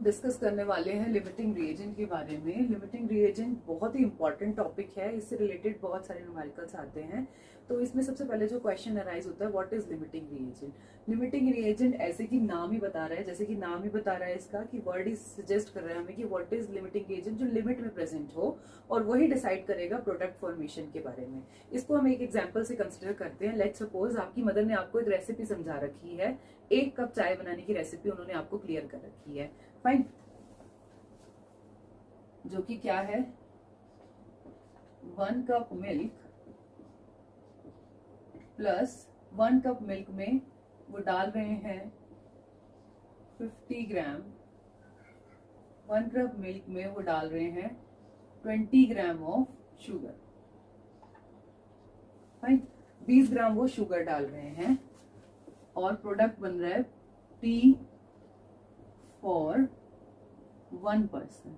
Discuss करने वाले हैं लिमिटिंग रिएजेंट के बारे में। लिमिटिंग रिएजेंट बहुत ही इंपॉर्टेंट टॉपिक है, इससे रिलेटेड बहुत सारे न्यूमेरिकल्स आते हैं। तो इसमें सबसे पहले जो क्वेश्चन अराइज होता है, what is limiting reagent. Limiting reagent ऐसे कि नाम ही बता रहा है, जैसे कि नाम ही बता रहा है इसका कि वर्ड ही सजेस्ट कर रहा है हमें कि व्हाट इज लिमिटिंग रिएजेंट, जो लिमिट में प्रेजेंट हो और वही डिसाइड करेगा प्रोडक्ट फॉर्मेशन के बारे में। इसको हम एक एग्जाम्पल से कंसिडर करते हैं। लेट्स सपोज आपकी मदर ने आपको एक रेसिपी समझा रखी है, 1 कप चाय बनाने की रेसिपी उन्होंने आपको क्लियर कर रखी है, फाइन, जो कि क्या है 1 cup milk plus 1 cup milk में वो डाल रहे हैं 50 ग्राम, 1 कप मिल्क में वो डाल रहे हैं 20 ग्राम ऑफ शुगर, फाइन, 20 ग्राम वो शुगर डाल रहे हैं और प्रोडक्ट बन रहा है टी फॉर 1 पर्सन।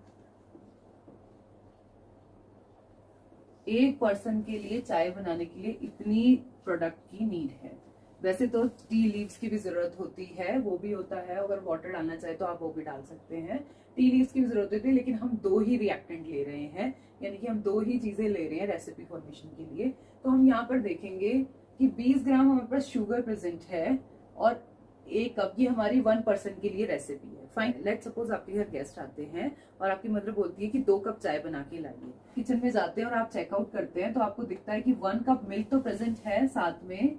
एक पर्सन के लिए चाय बनाने के लिए इतनी प्रोडक्ट की नीड है। वैसे तो टी लीव्स की भी जरूरत होती है, वो भी होता है, अगर वाटर डालना चाहे तो आप वो भी डाल सकते हैं। टी लीव्स की भी जरूरत होती है, लेकिन हम 2 ही रिएक्टेंट ले रहे हैं, यानी कि हम 2 ही चीजें ले रहे हैं रेसिपी फॉर्मेशन के लिए। तो हम यहाँ पर देखेंगे कि 20 ग्राम हमारे पास शुगर प्रेजेंट है और 1 कप, ये हमारी 1 पर्सन के लिए रेसिपी है, फाइन। लेट सपोज आपके घर गेस्ट आते हैं और आपकी मदर बोलती है कि 2 कप चाय बना के लाइए। किचन में जाते हैं और आप चेकआउट करते हैं तो आपको दिखता है कि 1 कप मिल्क तो प्रेजेंट है, साथ में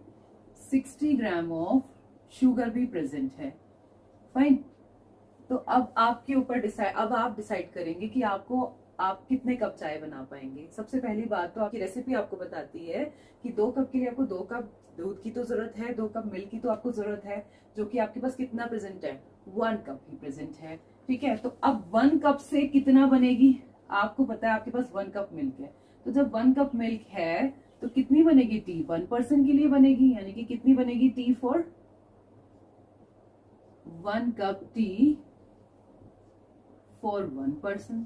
60 ग्राम ऑफ शुगर भी प्रेजेंट है, फाइन। तो अब आपके ऊपर आप डिसाइड करेंगे कि आप कितने कप चाय बना पाएंगे। सबसे पहली बात तो आपकी रेसिपी आपको बताती है कि 2 कप के लिए आपको 2 कप दूध की तो जरूरत है, 2 कप मिल्क की तो आपको जरूरत है, जो कि आपके पास कितना प्रेजेंट है, 1 कप ही प्रेजेंट है, ठीक है। तो अब 1 कप से कितना बनेगी, आपको पता है आपके पास 1 कप मिल्क है, तो जब 1 कप मिल्क है तो कितनी बनेगी टी, 1 पर्सन के लिए बनेगी, यानी कि कितनी बनेगी T for 1 cup T for 1 person,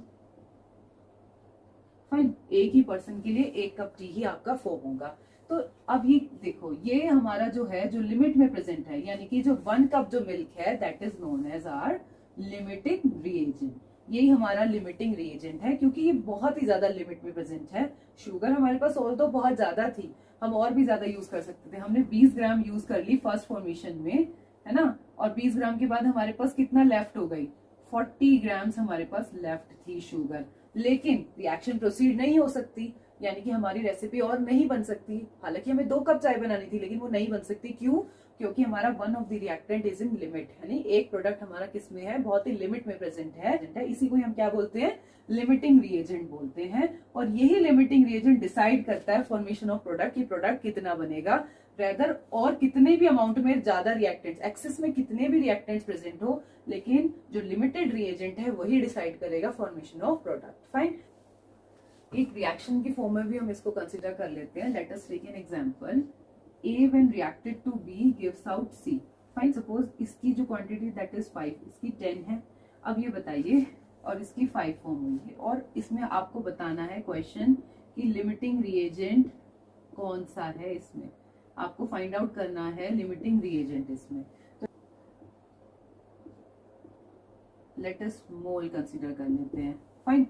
fine. एक ही पर्सन के लिए 1 कप टी ही आपका फॉर्म होगा। तो अब ये देखो, ये हमारा जो है जो लिमिट में प्रेजेंट है, यानी कि जो 1 कप जो मिल्क है that is known as our limiting reagent. यही हमारा लिमिटिंग रिएजेंट है, क्योंकि ये बहुत ही ज्यादा लिमिट में प्रेजेंट है। शुगर हमारे पास और तो बहुत ज्यादा थी, हम और भी ज्यादा यूज कर सकते थे। हमने 20 ग्राम यूज कर ली फर्स्ट फॉर्मेशन में, है ना, और 20 ग्राम के बाद हमारे पास कितना लेफ्ट हो गई, 40 ग्राम्स हमारे पास लेफ्ट थी शुगर। लेकिन रिएक्शन प्रोसीड नहीं हो सकती, यानी कि हमारी रेसिपी और नहीं बन सकती। हालांकि हमें 2 कप चाय बनानी थी, लेकिन वो नहीं बन सकती। क्यों? क्योंकि हमारा 1 of the reactant is in limit, यानी एक प्रोडक्ट हमारा किस में है, बहुत ही लिमिट में प्रेजेंट है। इसी को हम क्या बोलते हैं, लिमिटिंग रिएजेंट बोलते हैं। और यही लिमिटिंग रिएजेंट डिसाइड करता है फॉर्मेशन ऑफ प्रोडक्ट, कि प्रोडक्ट कितना बनेगा, रेदर और कितने भी अमाउंट में ज्यादा रिएक्टेंट्स, एक्सेस में कितने भी रिएक्टेंट्स प्रेजेंट हो, लेकिन जो लिमिटेड रिएजेंट है वही डिसाइड करेगा फॉर्मेशन ऑफ प्रोडक्ट, फाइन। एक रिएक्शन की फॉर्म में भी हम इसको कंसिडर कर लेते हैं। Let us take an example, A when reacted to B gives out C, fine. Suppose इसकी जो क्वांटिटी दैट इज 5, इसकी 10 है। अब ये बताइए, और इसकी 5 फॉर्म हुई है, और इसमें आपको बताना है क्वेश्चन कि लिमिटिंग रिएजेंट कौन सा है। इसमें आपको फाइंड आउट करना है लिमिटिंग रिएजेंट इसमें। तो लेट अस मोल कंसिडर कर लेते हैं, फाइन।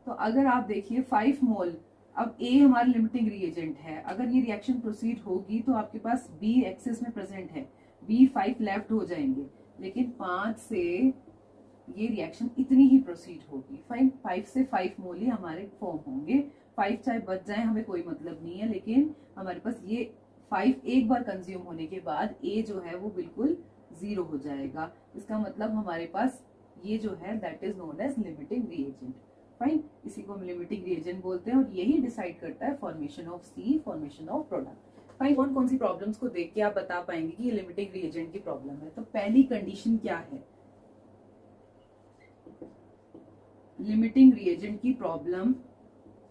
तो अगर आप देखिए 5 मोल, अब A हमारा लिमिटिंग रिएजेंट है, अगर ये रिएक्शन प्रोसीड होगी तो आपके पास B एक्सेस में प्रेजेंट है, B 5 लेफ्ट हो जाएंगे, लेकिन 5 से ये रिएक्शन इतनी ही प्रोसीड होगी, फाइन। 5 से 5 मोल ही हमारे फॉर्म होंगे। 5 चाहे बच जाए हमें कोई मतलब नहीं है, लेकिन हमारे पास ये 5 एक बार कंज्यूम होने के बाद A जो है वो बिल्कुल 0 हो जाएगा। इसका मतलब हमारे पास ये जो है that is known as limiting reagent, fine. इसी को हम लिमिटिंग रिएजेंट बोलते हैं, और यही डिसाइड करता है formation of C, formation of product, fine. कौन कौन सी प्रॉब्लम्स को देख के आप बता पाएंगे कि ये लिमिटिंग रिएजेंट की प्रॉब्लम है। तो पहली कंडीशन क्या है, लिमिटिंग रिएजेंट की प्रॉब्लम,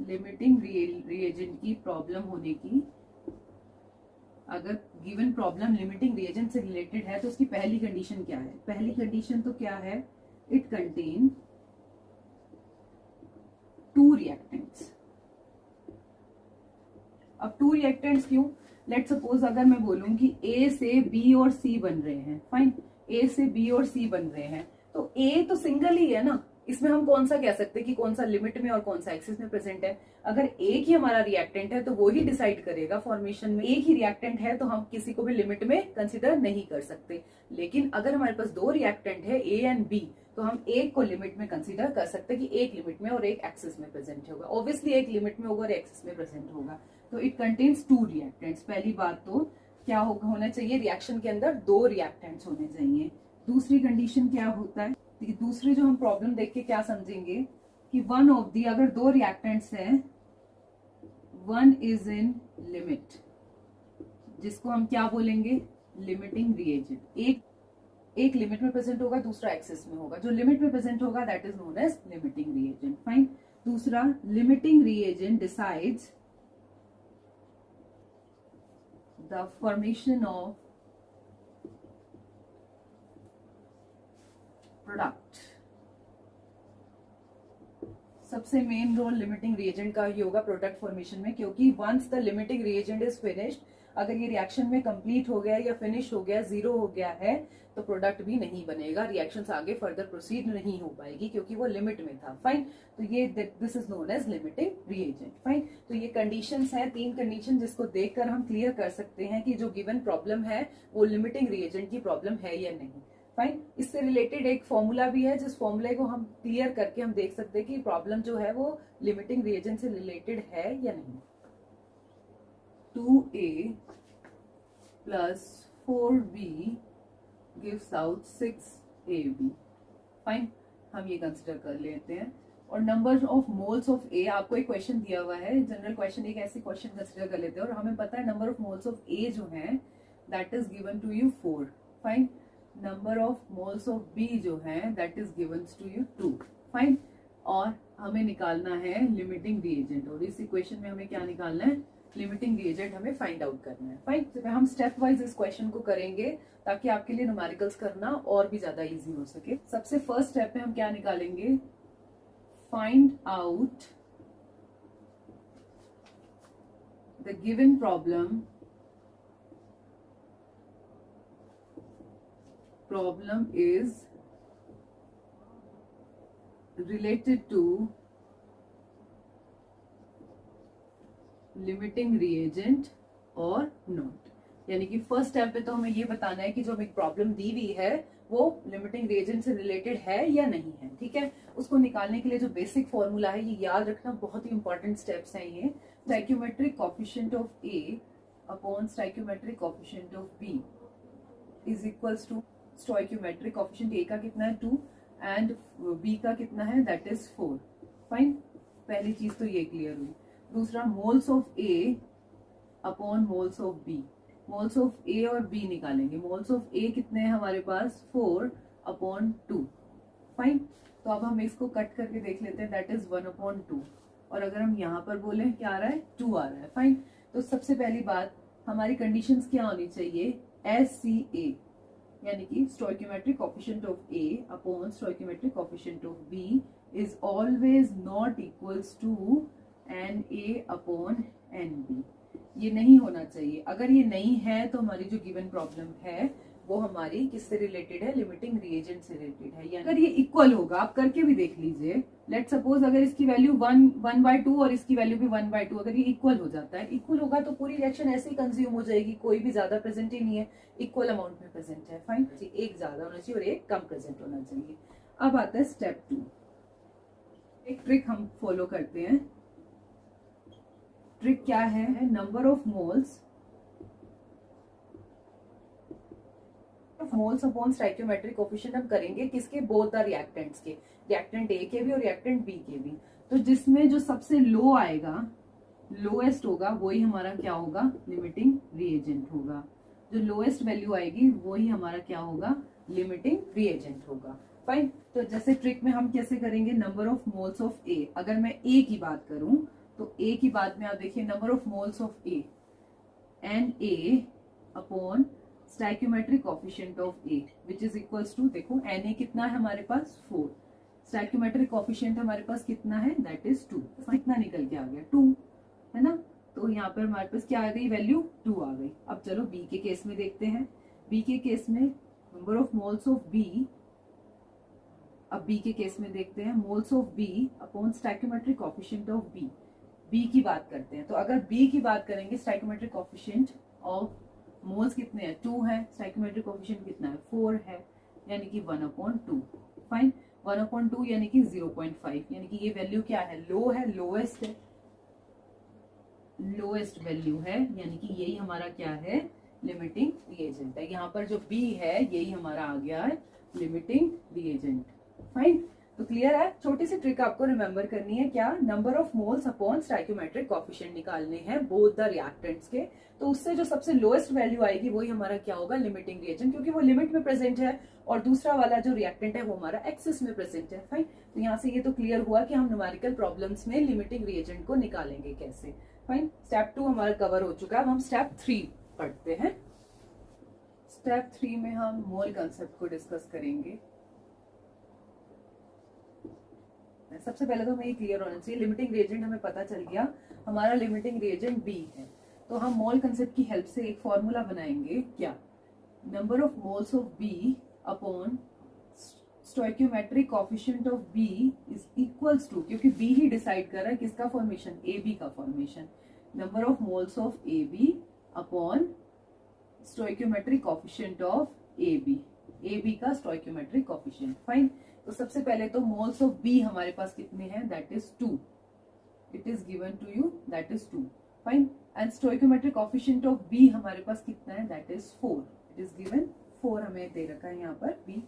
लिमिटिंग रिएजेंट की प्रॉब्लम होने की, अगर गिवन प्रॉब्लम लिमिटिंग रिएजेंट से रिलेटेड है तो उसकी पहली कंडीशन क्या है। पहली कंडीशन तो क्या है, इट कंटेन 2 रिएक्टेंट्स। अब 2 रिएक्टेंट्स क्यों, लेट सपोज अगर मैं बोलूं कि A से B और C बन रहे हैं, फाइन, A से B और C बन रहे हैं, तो ए तो सिंगल ही है ना, इसमें हम कौन सा कह सकते हैं कि कौन सा लिमिट में और कौन सा एक्सिस में प्रेजेंट है। अगर एक ही हमारा रिएक्टेंट है तो वो ही डिसाइड करेगा फॉर्मेशन में। एक ही रिएक्टेंट है तो हम किसी को भी लिमिट में कंसिडर नहीं कर सकते। लेकिन अगर हमारे पास दो रिएक्टेंट है ए एंड बी, तो हम एक को लिमिट में कंसिडर कर सकते हैं कि एक लिमिट में और एक एक्सिस में प्रेजेंट होगा। ऑब्वियसली एक लिमिट में होगा और एक्सिस में प्रेजेंट होगा। तो इट कंटेन्स टू रिएक्टेंट्स। पहली बात तो क्या होना चाहिए, रिएक्शन के अंदर दो रिएक्टेंट्स होने चाहिए। दूसरी कंडीशन क्या होता है, दूसरी जो हम प्रॉब्लम देख के क्या समझेंगे कि वन ऑफ दी, अगर दो रिएक्टेंट्स हैं, वन इज इन लिमिट, जिसको हम क्या बोलेंगे, लिमिटिंग रिएजेंट। एक लिमिट में प्रेजेंट होगा, दूसरा एक्सेस में होगा। जो लिमिट में प्रेजेंट होगा that is known as limiting reagent. Fine. दूसरा, limiting reagent decides the formation of product. सबसे मेन रोल लिमिटिंग रिएजेंट का ही होगा प्रोडक्ट फॉर्मेशन में, क्योंकि once the limiting reagent is finished, अगर ये रिएक्शन में कंप्लीट हो गया या फिनिश हो गया, जीरो हो गया है, तो प्रोडक्ट भी नहीं बनेगा, रिएक्शंस आगे फर्दर प्रोसीड नहीं हो पाएगी क्योंकि वो लिमिट में था। फाइन। तो ये this is known as limiting reagent. Fine. तो ये कंडीशंस हैं, तीन कंडीशन, जिसको देखकर हम क्लियर कर सकते हैं कि जो गिवन प्रॉब्लम है वो लिमिटिंग रिएजेंट की प्रॉब्लम है या नहीं। फाइन। इससे रिलेटेड एक फॉर्मूला भी है, जिस फॉर्मूले को हम क्लियर करके हम देख सकते हैं कि प्रॉब्लम जो है वो लिमिटिंग रिएजेंट से रिलेटेड है या नहीं। 2a plus 4b gives out 6ab। Fine. हम ये कंसिडर कर लेते हैं। और नंबर ऑफ मोल्स ऑफ ए, आपको एक क्वेश्चन दिया हुआ है, जनरल क्वेश्चन, एक ऐसे क्वेश्चन कंसिडर कर लेते हैं और हमें पता है number of moles of A जो है that is given to you 4। Fine. Number of moles of B जो है that is given to you 2। Fine. और हमें निकालना है लिमिटिंग रिएजेंट, और इस इक्वेशन में हमें क्या निकालना है, लिमिटिंग रिएजेंट हमें फाइंड आउट करना है। फाइन। तो हम स्टेप वाइज इस क्वेश्चन को करेंगे ताकि आपके लिए न्यूमेरिकल्स करना और भी ज्यादा इजी हो सके। सबसे फर्स्ट स्टेप में हम क्या निकालेंगे, find out the given problem is related to limiting reagent और not। यानी कि फर्स्ट स्टेप पे तो हमें ये बताना है कि जो हमें प्रॉब्लम दी हुई है वो लिमिटिंग रिएजेंट से रिलेटेड है या नहीं है। ठीक है। उसको निकालने के लिए जो बेसिक फॉर्मूला है ये याद रखना, बहुत ही इंपॉर्टेंट स्टेप्स हैं ये। Stoichiometric coefficient of A upon stoichiometric coefficient of B is equals to stoichiometric coefficient A का कितना है 2 एंड बी का कितना है दैट इज 4। फाइन। पहली चीज तो ये क्लियर हुई। दूसरा, moles of A upon moles of B. Moles of A और बी निकालेंगे। मोल्स ऑफ ए कितने हैं हमारे पास, 4 अपॉन 2। फाइन। तो अब हम इसको कट करके देख लेते हैं, दैट इज 1 अपॉन 2। और अगर हम यहाँ पर बोले क्या आ रहा है, 2 आ रहा है। फाइन। तो सबसे पहली बात, हमारी कंडीशंस क्या होनी चाहिए, SCA, यानी कि stoichiometric coefficient of A upon stoichiometric coefficient of B is always not equals to NA upon NB। ये नहीं होना चाहिए। अगर ये नहीं है तो हमारी जो गिवन प्रॉब्लम है वो हमारी किससे रिलेटेड है, लिमिटिंग रिएजेंट से रिलेटेड है। अगर ये इक्वल होगा, आप करके भी देख लीजिए, लेट सपोज अगर इसकी वैल्यू 1/2 और इसकी वैल्यू भी 1/2, अगर ये इक्वल हो जाता है, इक्वल होगा तो पूरी रिएक्शन ऐसे ही कंज्यूम हो जाएगी, कोई भी ज्यादा प्रेजेंट ही नहीं है, इक्वल अमाउंट में प्रेजेंट है। फाइन। एक ज्यादा होना चाहिए और एक कम प्रेजेंट होना चाहिए। अब आता है स्टेप 2। एक ट्रिक हम फॉलो करते हैं। ट्रिक क्या है, number of moles moles upon stoichiometric coefficient हम करेंगे किसके, बोथ द रिएक्टेंट्स के, रिएक्टेंट ए के भी और रिएक्टेंट बी के भी। तो जिसमें जो सबसे लो आएगा, लोएस्ट होगा, वही हमारा क्या होगा, लिमिटिंग रिएजेंट होगा। जो लोएस्ट वैल्यू आएगी वही हमारा क्या होगा, लिमिटिंग रिएजेंट होगा। फाइन। तो जैसे ट्रिक में हम कैसे करेंगे, नंबर ऑफ मोल्स ऑफ ए, अगर मैं ए की बात करूं तो ए की बात में आप देखिए, number of moles of A NA upon stoichiometric coefficient of A which is equals to, देखो Na कितना है हमारे पास 4, स्टोइकियोमेट्रिक कोएफिशिएंट हमारे पास कितना है दैट इज 2। कितना निकल के आ गया, 2 है ना। तो यहाँ पर हमारे पास क्या आ गई, वैल्यू 2 आ गई। अब चलो बी के केस में देखते हैं। बी के केस में number of moles of B अब बी के केस में देखते हैं, moles of B upon stoichiometric coefficient of B. B की बात करते हैं, तो अगर बी की बात करेंगे स्टोइकियोमेट्रिक कोएफिशिएंट ऑफ मोल्स कितने हैं, 2 है, स्टोइकियोमेट्रिक कोएफिशिएंट कितना है, 4 है, यानी कि 1/2। फाइन, 1/2 यानी कि 0.5, यानी कि ये वैल्यू क्या है, लो है, लोएस्ट है, लोएस्ट वैल्यू है, यानी कि यही हमारा क्या है, लिमिटिंग रिएजेंट है। यहाँ पर जो बी है यही हमारा आ गया है लिमिटिंग रिएजेंट। फाइन, तो क्लियर है। छोटी सी ट्रिक आपको रिमेंबर करनी है, क्या, number of moles upon stoichiometric coefficient निकालने हैं बोथ द रिएक्टेंट्स के। तो उससे जो सबसे लोएस्ट वैल्यू आएगी वही हमारा क्या होगा, लिमिटिंग रिएजेंट, क्योंकि वो लिमिट में प्रेजेंट है और दूसरा वाला जो रिएक्टेंट है वो हमारा एक्सिस में प्रेजेंट है। फाइन, तो यहाँ से ये तो क्लियर हुआ कि हम न्यूमेरिकल प्रॉब्लम्स में लिमिटिंग रिएजेंट को निकालेंगे कैसे। फाइन, स्टेप 2 हमारा कवर हो चुका है। अब हम स्टेप 3 पढ़ते हैं। स्टेप 3 में हम मोल कंसेप्ट को डिस्कस करेंगे। सबसे पहले तो हमें ये क्लियर होना चाहिए, लिमिटिंग रिएजेंट हमें पता चल गया, हमारा लिमिटिंग रिएजेंट बी है। तो हम मोल कंसेप्ट की हेल्प से एक फॉर्मूला बनाएंगे, क्या, number of moles of B upon stoichiometric coefficient of B is equals to, क्योंकि बी ही डिसाइड कर रहा है किसका फॉर्मेशन, ए बी का formation, number of moles of A B upon stoichiometric coefficient of A B का stoichiometric coefficient. Fine, तो सबसे पहले तो मोल्स ऑफ बी हमारे पास कितने हैं, that is 2, it is given to you, that is 2। Fine, and stoichiometric coefficient of B हमारे पास कितना है, that is 4, it is given 4 हमें दे रखा है यहाँ पर बी,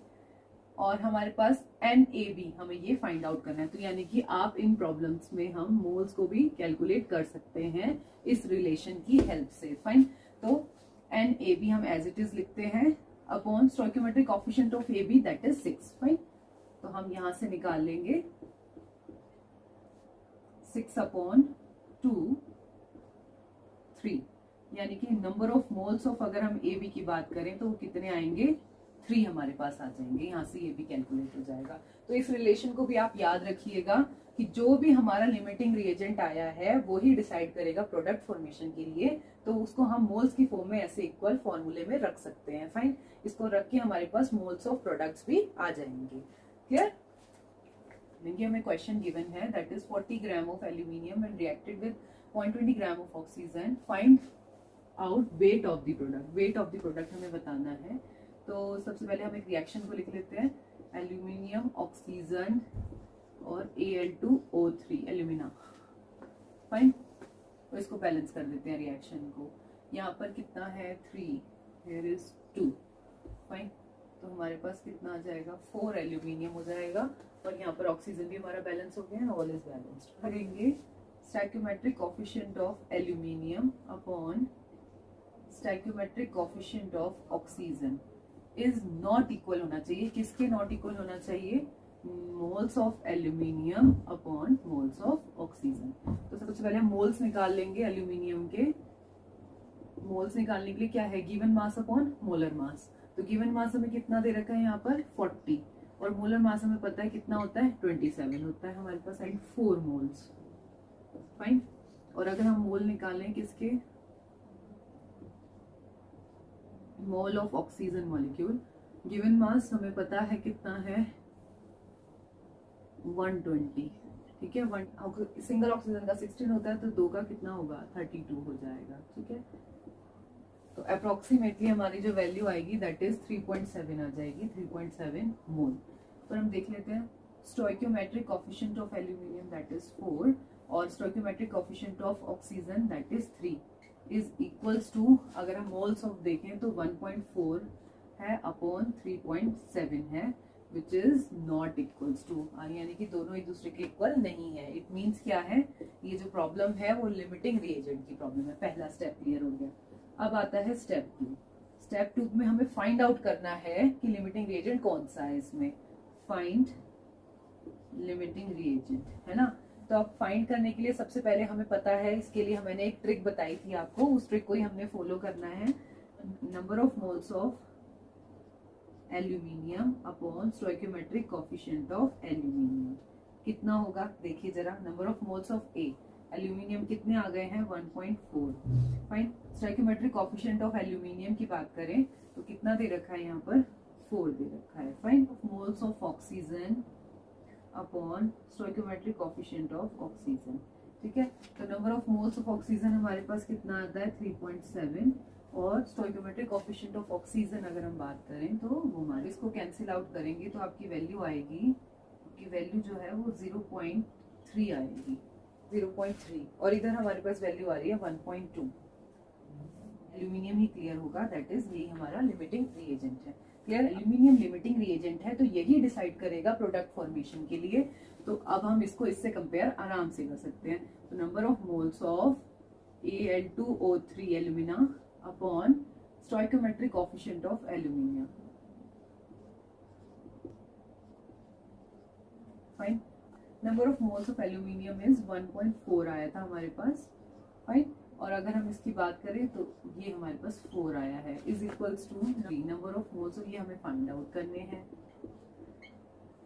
और हमारे पास एन ए बी हमें ये फाइंड आउट करना है। तो यानी कि आप इन प्रॉब्लम्स में हम मोल्स को भी कैलकुलेट कर सकते हैं इस रिलेशन की हेल्प से। फाइन, तो एन ए बी हम एज इट इज लिखते हैं upon stoichiometric coefficient of A B that is 6। Fine, तो हम यहां से निकाल लेंगे 6/2 3, यानी कि नंबर ऑफ मोल्स ऑफ, अगर हम ए बी की बात करें तो वो कितने आएंगे, 3 हमारे पास आ जाएंगे, यहाँ से ये भी कैलकुलेट हो जाएगा। तो इस रिलेशन को भी आप याद रखिएगा कि जो भी हमारा लिमिटिंग रिएजेंट आया है वो ही डिसाइड करेगा प्रोडक्ट फॉर्मेशन के लिए, तो उसको हम मोल्स की फॉर्म में ऐसे इक्वल फॉर्मूले में रख सकते हैं। फाइन, इसको रख के हमारे पास मोल्स ऑफ प्रोडक्ट्स भी आ जाएंगे। क्लियर, देखिए हमें क्वेश्चन गिवन है, that is 40 gram of aluminium and reacted with 0.20 gram of oxygen, find out weight of the product. Weight of the product हमें बताना है। तो सबसे पहले हम एक रिएक्शन को लिख लेते हैं, एल्यूमिनियम, ऑक्सीजन और Al2O3 एल्यूमिना। फाइन, तो इसको बैलेंस कर देते हैं रिएक्शन को। यहाँ पर कितना है 3, हियर इज 2। फाइन, तो हमारे पास कितना आ जाएगा, 4 एल्यूमिनियम हो जाएगा, और यहाँ पर ऑक्सीजन भी हमारा बैलेंस हो गया, ऑल इज बैलेंस्ड। करेंगे stoichiometric coefficient of aluminium upon stoichiometric coefficient of oxygen is not equal होना चाहिए, किसके नॉट इक्वल होना चाहिए, moles of aluminium upon moles of oxygen. तो सबसे पहले हम मोल्स निकाल लेंगे एल्यूमिनियम के। मोल्स निकालने के लिए क्या है, given mass upon molar mass. तो गिवन मास हमें कितना दे रखा है यहाँ पर 40, और मोलर मास हमें पता है कितना होता है 27 होता है हमारे पास, एंड 4 मोल्स। फाइन, और अगर हम मोल निकालें किसके, mole of oxygen molecule, given mass हमें पता है कितना है 120। ठीक है, सिंगल ऑक्सीजन का 16 होता है, तो 2 का कितना होगा 32 हो जाएगा। ठीक है, तो अप्रोक्सीमेटली हमारी जो वैल्यू आएगी दैट इज 3.7 आ जाएगी, 3.7 मोल। पर हम देख लेते हैं stoichiometric coefficient of aluminium that is 4 और stoichiometric coefficient of oxygen that is 3 is equals to, अगर हम मोल्स ऑफ देखें तो 1.4 है अपॉन 3.7 है, which is not equals to, यानी कि दोनों एक दूसरे के इक्वल नहीं है। इट मीन्स क्या है, ये जो प्रॉब्लम है वो लिमिटिंग रिएजेंट की प्रॉब्लम है। पहला स्टेप क्लियर हो गया। अब आता है स्टेप 2। स्टेप 2 में हमें फाइंड आउट करना है कि लिमिटिंग रिएजेंट कौन सा है इसमें, फाइंड लिमिटिंग रिएजेंट, है ना। तो अब फाइंड करने के लिए सबसे पहले हमें पता है, इसके लिए मैंने एक ट्रिक बताई थी आपको, उस ट्रिक को ही हमने फॉलो करना है। Number of moles of aluminium upon stoichiometric coefficient of aluminium कितना होगा, देखिए जरा। Number of moles of A, aluminium कितने आ गए हैं 1.4। Fine, stoichiometric coefficient of aluminium की बात करें तो कितना दे रखा है यहाँ पर 4 दे रखा है। Fine, moles of oxygen upon stoichiometric coefficient of oxygen. ठीक है, तो number of moles of oxygen हमारे पास कितना आता है 3.7, और स्टोइकोमेट्रिक कोफिशिएंट ऑफ ऑक्सीजन अगर हम बात करें तो वो हमारे, इसको कैंसिल आउट करेंगे तो आपकी वैल्यू आएगी, आपकी वैल्यू जो है वो 0.3 आएगी, 0.3, और इधर हमारे पास वैल्यू आ रही है 1.2। एल्यूमिनियम ही क्लियर होगा, दैट इज यही हमारा लिमिटिंग रिएजेंट है। क्लियर, एल्यूमिनियम लिमिटिंग रिएजेंट है, तो यही डिसाइड करेगा प्रोडक्ट फॉर्मेशन के लिए। तो अब हम इसको इससे कंपेयर आराम से कर सकते हैं। तो number of moles of Al2O3 alumina upon stoichiometric coefficient of aluminium. Fine, number of moles of aluminium is 1.4 आया था हमारे पास। फाइन, और अगर हम इसकी बात करें तो ये हमारे पास 4 आया है, is equals to 3। Number of moles ये हमें फाइंड आउट करने हैं,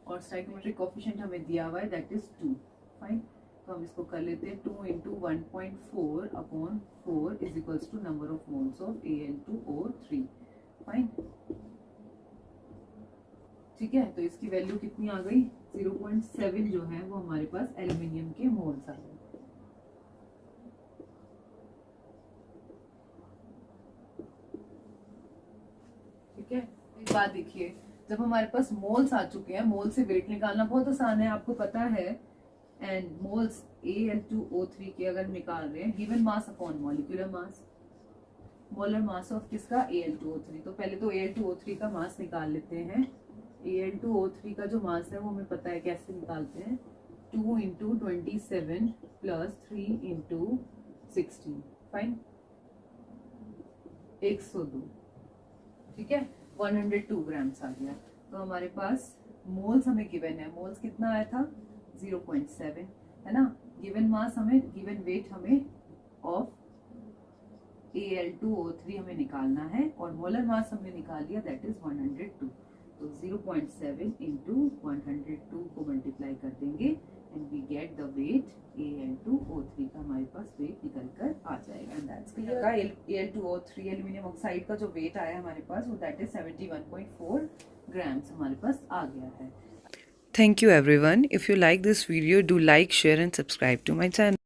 और स्टोइकोमेट्रिक कोफिशिएंट हमें दिया हुआ है दैट इज 2। फाइन, तो हम इसको कर लेते हैं 2 into 1.4 upon 4 is equals to number of moles of Al2O3। Fine, ठीक है, तो इसकी वैल्यू कितनी आ गई, 0.7 जो है वो हमारे पास एल्यूमिनियम के मोल्स आ गए। ठीक है, एक बात देखिए, जब हमारे पास मोल्स आ चुके हैं, मोल से वेट निकालना बहुत आसान है, आपको पता है। एंड मोल्स Al2O3 के अगर निकाल रहे हैं, given mass upon molecular mass, molar mass of किसका, Al2O3। तो पहले तो Al2O3 का मास निकाल लेते हैं। Al2O3 का जो मास है वो हमें पता है, कैसे निकालते हैं, 2 इंटू 27 प्लस 3 इंटू 16। फाइन, 102। ठीक है, 102 ग्राम्स आ गया। तो हमारे पास मोल्स हमें गिवन है, मोल्स कितना आया था 0.7, है ना। गिवन मास हमें, गिवन वेट हमें ऑफ Al2O3 हमें निकालना है, और मोलर मास हमने निकाल लिया दैट इज 102। तो 0.7 इंटू 102 को मल्टीप्लाई कर देंगे and we get the weight Al2O3 का हमारे पास वेट निकल कर आ जाएगा। And that's clear. Al2O3 aluminium oxide का जो वेट आया हमारे पास वो दैट इज 71.4 ग्राम्स हमारे पास आ गया है। Thank you everyone. If you like this video, do like, share and subscribe to my channel.